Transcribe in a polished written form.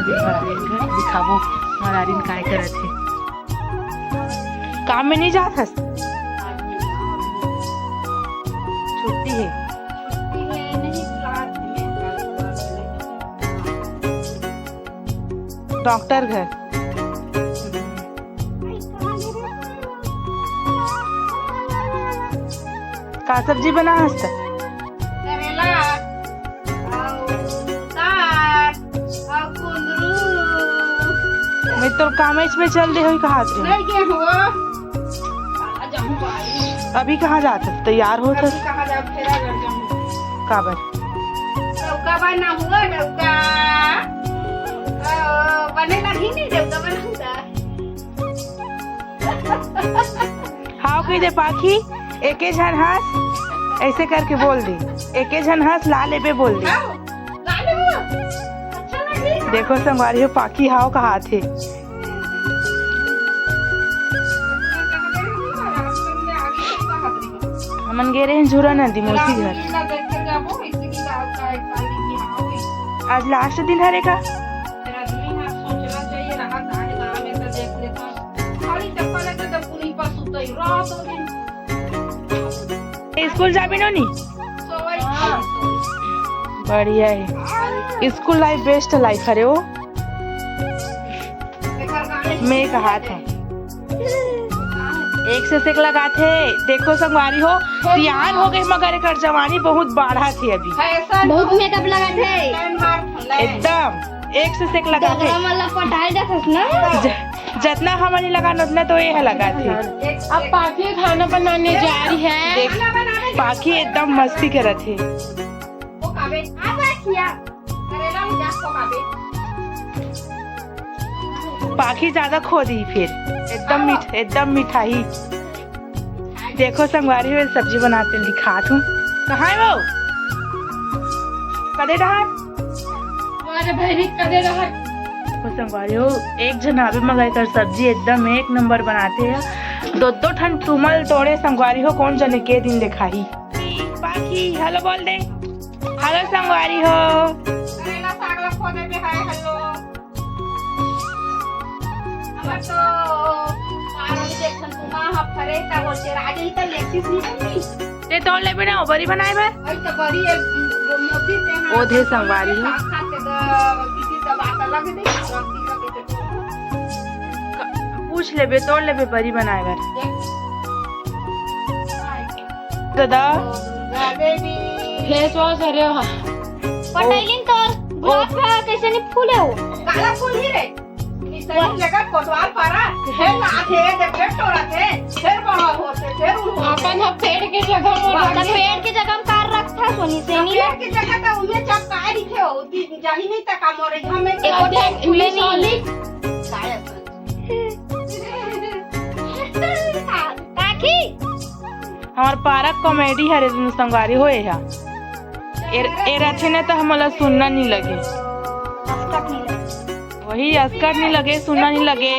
अभी मरारीन घर दिखाबो मरारीन काय करत है। काम में नहीं जात हस? छुट्टी है। डॉक्टर घर का सब्जी बना हस्त? करेला दाल कुंदरू मैं तो कामेच में चल दे हुई कहा नहीं के हो जाऊं बाई अभी कहाँ जात हस? तैयार होत अभी हस? कहां जा फेरा कर जाऊं काबर डौका बना हुआ डौका बने लगी नहीं डौका बना हाउ की दे पाखी एके झन हंस ऐसे करके बोल दी। एके झन हंस ला ले पे बोल दी। अच्छा लगी देखो संगवारी हो पाखी हाव कहा थे। हमन गे रहे हैं झूरा नदी मौसी घर। आज लास्ट दिन हरे का स्कूल जाबी नो नी? बढ़िया है स्कूल लाइफ बेस्ट लाइफ हरे वो मैं कहा था एक से सेक लगा थे। देखो संगवारी हो सियान हो गई मगर एक जवानी बहुत बाढ़ा थी अभी बहुत मेकअप लगा थे एकदम एक से सेक लगा थे। मतलब पटाए जाते ना जितना हमारी लगा उतना तो ये लगा थे। अब पाखी खाना बनाने जा रही है। देख पाखी एकदम मस्ती कर थे। पाखी ज्यादा खो दी फिर एकदम मिठाई। देखो संगवारी में सब्जी बनाते दिखात हूँ। कहाँ है वो? कदे रहा? देखो संगवारी हो एक जनाबे मंगाई कर सब्जी एकदम एक नंबर बनाते हैं। दो ठन तुमल तोड़े संगवारी हो कौन जाने के दिन दिखाई। पाखी हेलो बोल दे। हेलो संगवारी हो ते तोड़ ले बिना बरी बनाए भर ओधे संगवारी हो पूछ ले बे तोड़ ले बे बरी बनाए भर दादा फेस वॉश अरे हा पटाइलिन तोर गुलाब का कैसे नहीं फूले हो काला फूल ही रे इस जगह कोतवाल पारा फिर लाथे जब पेट तोड़ा थे फिर बड़ा होते फिर अपन हम पेड़ के जगह में पेड़ की जगह में कार रखा सोनी से नहीं पेड़ की जगह तो उन्हें जब काय दिखे हो जाही नहीं तक मोरे हमें एक फूले नहीं काकी हमार पारक कॉमेडी हरे दिन संगवारी होए है ए रथे ने तो हमला सुनना नहीं लगे वही अस्कट नहीं लगे सुनना नहीं लगे